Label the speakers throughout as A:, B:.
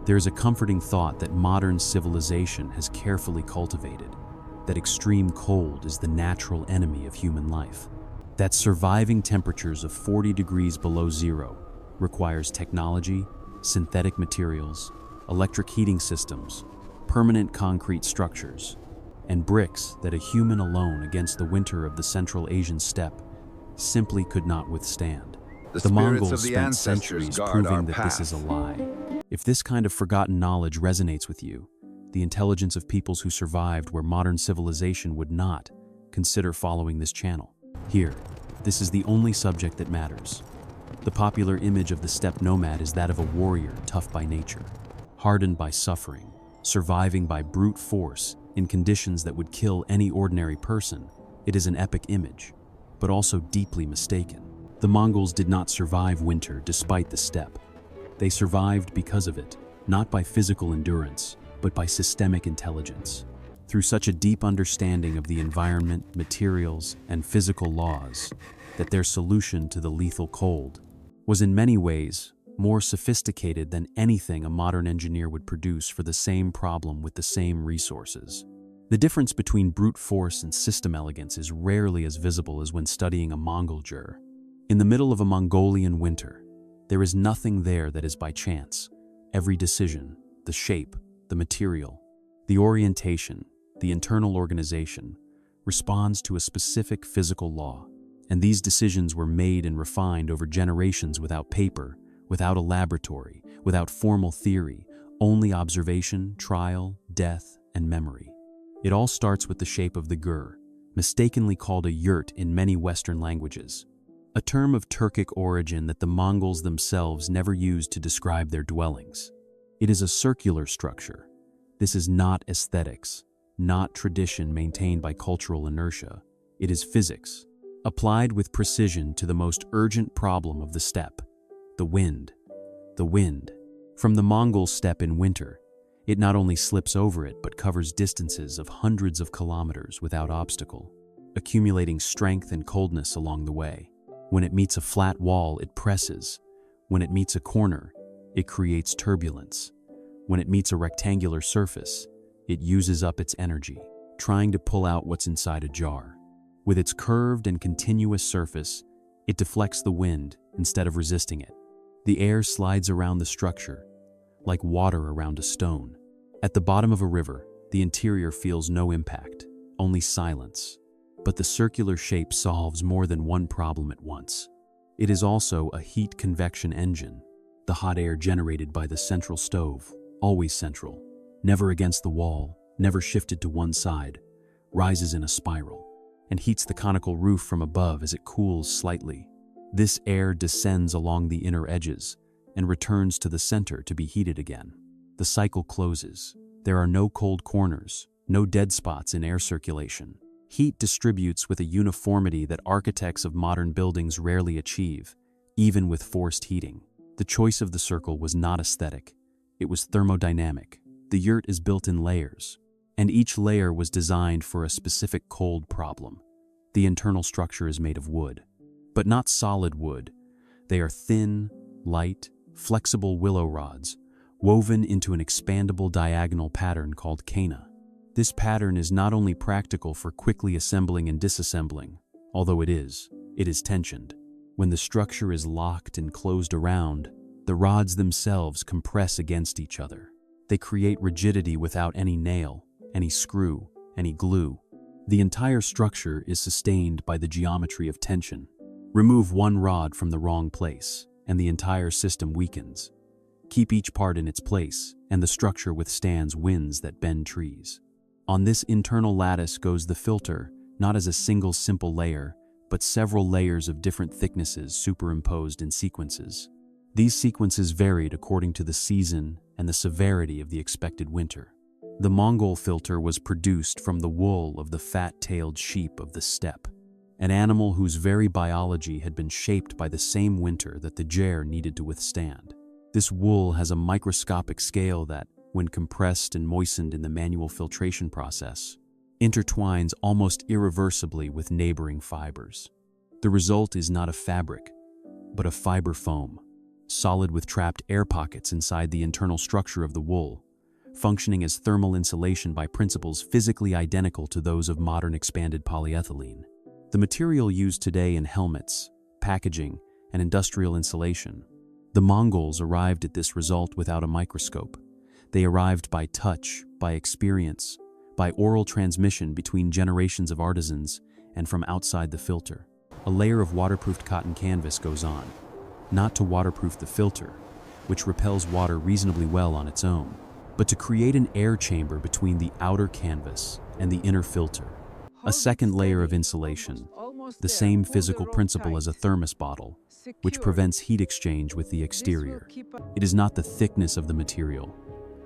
A: There is a comforting thought that modern civilization has carefully cultivated, that extreme cold is the natural enemy of human life, that surviving temperatures of 40 degrees below zero requires technology, synthetic materials, electric heating systems, permanent concrete structures, and bricks that a human alone against the winter of the Central Asian steppe simply could not withstand. The Mongols spent centuries proving that this is a lie. If this kind of forgotten knowledge resonates with you, the intelligence of peoples who survived where modern civilization would not, consider following this channel. Here, this is the only subject that matters. The popular image of the steppe nomad is that of a warrior tough by nature, hardened by suffering, surviving by brute force in conditions that would kill any ordinary person. It is an epic image, but also deeply mistaken. The Mongols did not survive winter despite the steppe. They survived because of it, not by physical endurance, but by systemic intelligence. Through such a deep understanding of the environment, materials, and physical laws, that their solution to the lethal cold was in many ways more sophisticated than anything a modern engineer would produce for the same problem with the same resources. The difference between brute force and system elegance is rarely as visible as when studying a Mongol jur. In the middle of a Mongolian winter, there is nothing there that is by chance. Every decision, the shape, the material, the orientation, the internal organization, responds to a specific physical law. And these decisions were made and refined over generations without paper, without a laboratory, without formal theory, only observation, trial, death, and memory. It all starts with the shape of the gur, mistakenly called a yurt in many Western languages, a term of Turkic origin that the Mongols themselves never used to describe their dwellings. It is a circular structure. This is not aesthetics, not tradition maintained by cultural inertia. It is physics, applied with precision to the most urgent problem of the steppe, the wind. The wind. From the Mongol steppe in winter, it not only slips over it but covers distances of hundreds of kilometers without obstacle, accumulating strength and coldness along the way. When it meets a flat wall, it presses. When it meets a corner, it creates turbulence. When it meets a rectangular surface, it uses up its energy, trying to pull out what's inside a jar. With its curved and continuous surface, it deflects the wind instead of resisting it. The air slides around the structure, like water around a stone. At the bottom of a river, the interior feels no impact, only silence. But the circular shape solves more than one problem at once. It is also a heat convection engine, the hot air generated by the central stove, always central, never against the wall, never shifted to one side, rises in a spiral, and heats the conical roof from above as it cools slightly. This air descends along the inner edges and returns to the center to be heated again. The cycle closes. There are no cold corners, no dead spots in air circulation. Heat distributes with a uniformity that architects of modern buildings rarely achieve, even with forced heating. The choice of the circle was not aesthetic. It was thermodynamic. The yurt is built in layers, and each layer was designed for a specific cold problem. The internal structure is made of wood, but not solid wood. They are thin, light, flexible willow rods, woven into an expandable diagonal pattern called kana. This pattern is not only practical for quickly assembling and disassembling, although it is tensioned. When the structure is locked and closed around, the rods themselves compress against each other. They create rigidity without any nail, any screw, any glue. The entire structure is sustained by the geometry of tension. Remove one rod from the wrong place, and the entire system weakens. Keep each part in its place, and the structure withstands winds that bend trees. On this internal lattice goes the filter, not as a single simple layer, but several layers of different thicknesses superimposed in sequences. These sequences varied according to the season and the severity of the expected winter. The Mongol filter was produced from the wool of the fat-tailed sheep of the steppe, an animal whose very biology had been shaped by the same winter that the ger needed to withstand. This wool has a microscopic scale that, when compressed and moistened in the manual filtration process, intertwines almost irreversibly with neighboring fibers. The result is not a fabric, but a fiber foam. solid with trapped air pockets inside the internal structure of the wool, functioning as thermal insulation by principles physically identical to those of modern expanded polyethylene. The material used today in helmets, packaging, and industrial insulation. The Mongols arrived at this result without a microscope. They arrived by touch, by experience, by oral transmission between generations of artisans and from outside the filter. A layer of waterproofed cotton canvas goes on, not to waterproof the filter, which repels water reasonably well on its own, but to create an air chamber between the outer canvas and the inner filter. A second layer of insulation, the same physical principle as a thermos bottle, which prevents heat exchange with the exterior. It is not the thickness of the material,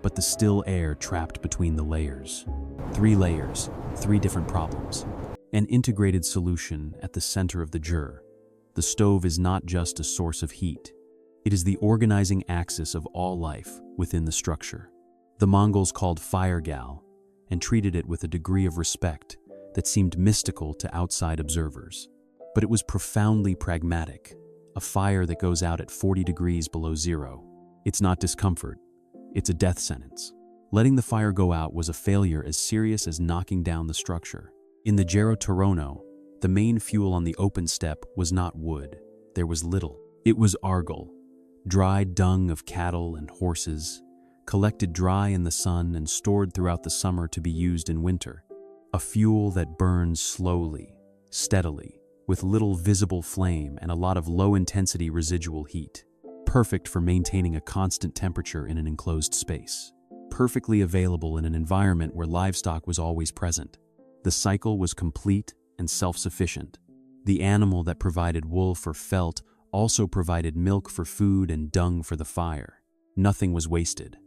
A: but the still air trapped between the layers. 3 layers, 3 different problems. An integrated solution at the center of the jur. The stove is not just a source of heat. It is the organizing axis of all life within the structure. The Mongols called fire gal and treated it with a degree of respect that seemed mystical to outside observers. But it was profoundly pragmatic, a fire that goes out at 40 degrees below zero. It's not discomfort, it's a death sentence. Letting the fire go out was a failure as serious as knocking down the structure. In the Gero-Torono, the main fuel on the open steppe was not wood. There was little. It was argol, dried dung of cattle and horses, collected dry in the sun and stored throughout the summer to be used in winter. A fuel that burns slowly, steadily, with little visible flame and a lot of low-intensity residual heat. Perfect for maintaining a constant temperature in an enclosed space. Perfectly available in an environment where livestock was always present. The cycle was complete and self-sufficient. The animal that provided wool for felt also provided milk for food and dung for the fire. Nothing was wasted.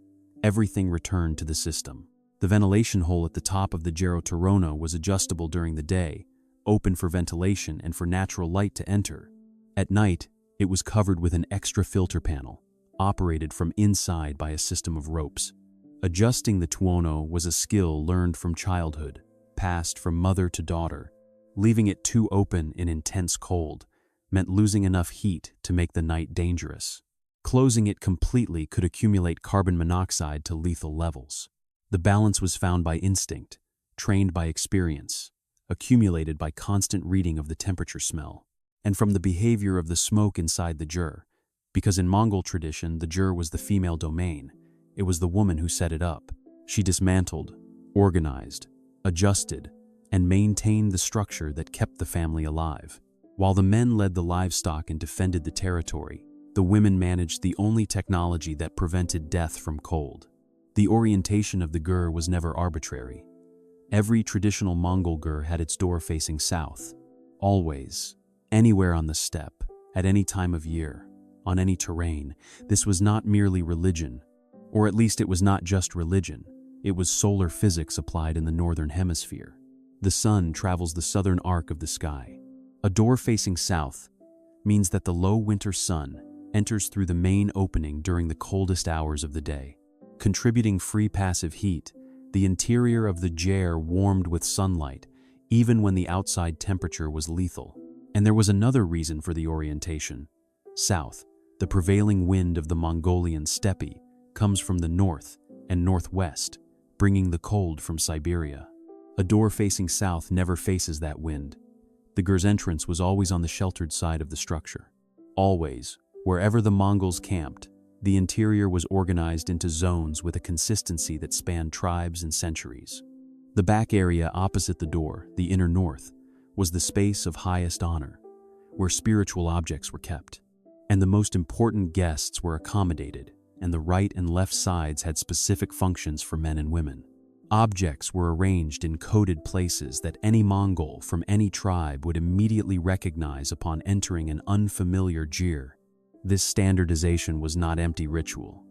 A: Everything returned to the system. The ventilation hole at the top of the Gero-Torono was adjustable during the day, open for ventilation and for natural light to enter. At night, it was covered with an extra filter panel, operated from inside by a system of ropes. Adjusting the tuono was a skill learned from childhood, passed from mother to daughter. Leaving it too open in intense cold meant losing enough heat to make the night dangerous. Closing it completely could accumulate carbon monoxide to lethal levels. The balance was found by instinct, trained by experience, accumulated by constant reading of the temperature smell, and from the behavior of the smoke inside the jur. Because in Mongol tradition, the jur was the female domain. It was the woman who set it up. She dismantled, organized, adjusted, and maintained the structure that kept the family alive. While the men led the livestock and defended the territory, the women managed the only technology that prevented death from cold. The orientation of the gur was never arbitrary. Every traditional Mongol gur had its door facing south. Always, anywhere on the steppe, at any time of year, on any terrain. This was not merely religion, or at least it was not just religion. It was solar physics applied in the northern hemisphere. The sun travels the southern arc of the sky. A door facing south means that the low winter sun enters through the main opening during the coldest hours of the day. Contributing free passive heat, the interior of the ger warmed with sunlight, even when the outside temperature was lethal. And there was another reason for the orientation. South, the prevailing wind of the Mongolian steppe, comes from the north and northwest, bringing the cold from Siberia. A door facing south never faces that wind. The gur's entrance was always on the sheltered side of the structure. Always, wherever the Mongols camped, the interior was organized into zones with a consistency that spanned tribes and centuries. The back area opposite the door, the inner north, was the space of highest honor, where spiritual objects were kept. And the most important guests were accommodated, and the right and left sides had specific functions for men and women. Objects were arranged in coded places that any Mongol from any tribe would immediately recognize upon entering an unfamiliar jir. This standardization was not empty ritual.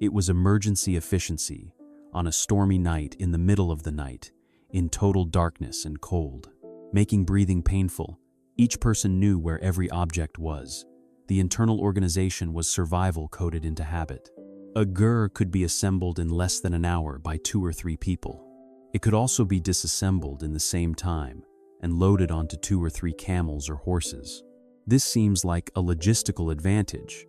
A: It was emergency efficiency on a stormy night in the middle of the night, in total darkness and cold. Making breathing painful, each person knew where every object was. The internal organization was survival coded into habit. A gur could be assembled in less than an hour by 2 or 3 people. It could also be disassembled in the same time and loaded onto 2 or 3 camels or horses. This seems like a logistical advantage,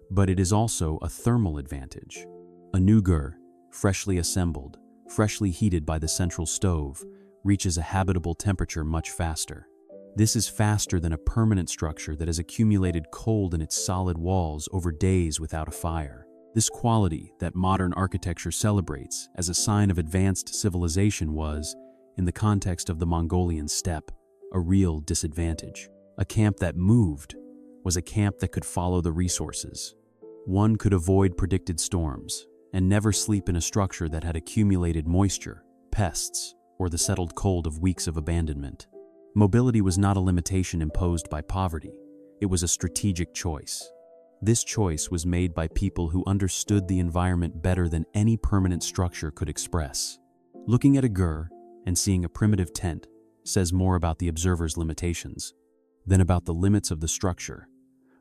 A: But it is also a thermal advantage. A new gur, freshly assembled, freshly heated by the central stove, reaches a habitable temperature much faster. This is faster than a permanent structure that has accumulated cold in its solid walls over days without a fire. This quality that modern architecture celebrates as a sign of advanced civilization was, in the context of the Mongolian steppe, a real disadvantage. A camp that moved was a camp that could follow the resources. One could avoid predicted storms and never sleep in a structure that had accumulated moisture, pests, or the settled cold of weeks of abandonment. Mobility was not a limitation imposed by poverty. It was a strategic choice. This choice was made by people who understood the environment better than any permanent structure could express. Looking at a gur and seeing a primitive tent says more about the observer's limitations than about the limits of the structure.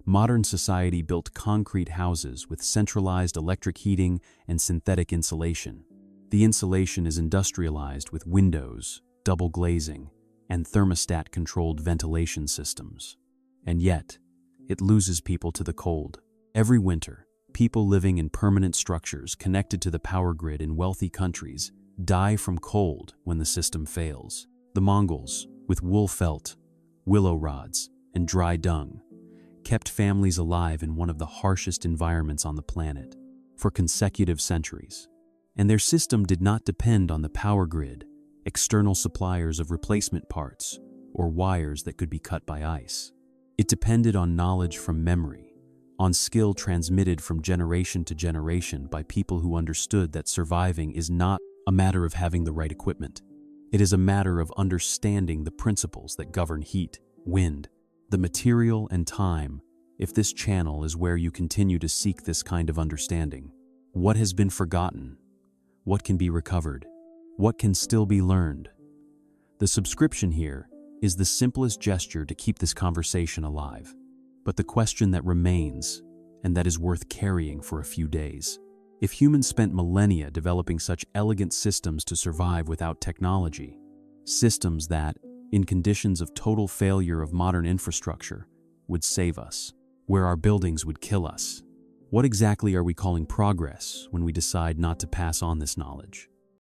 A: Modern society built concrete houses with centralized electric heating and synthetic insulation. The insulation is industrialized with windows, double glazing, and thermostat-controlled ventilation systems. And yet, it loses people to the cold. Every winter, people living in permanent structures connected to the power grid in wealthy countries die from cold when the system fails. The Mongols, with wool felt, willow rods, and dry dung, kept families alive in one of the harshest environments on the planet for consecutive centuries. And their system did not depend on the power grid, external suppliers of replacement parts, or wires that could be cut by ice. It depended on knowledge from memory, on skill transmitted from generation to generation by people who understood that surviving is not a matter of having the right equipment. It is a matter of understanding the principles that govern heat, wind, the material, and time. If this channel is where you continue to seek this kind of understanding, what has been forgotten? What can be recovered? What can still be learned? The subscription here is the simplest gesture to keep this conversation alive. But the question that remains, and that is worth carrying for a few days, if humans spent millennia developing such elegant systems to survive without technology, systems that, in conditions of total failure of modern infrastructure, would save us, where our buildings would kill us, what exactly are we calling progress when we decide not to pass on this knowledge?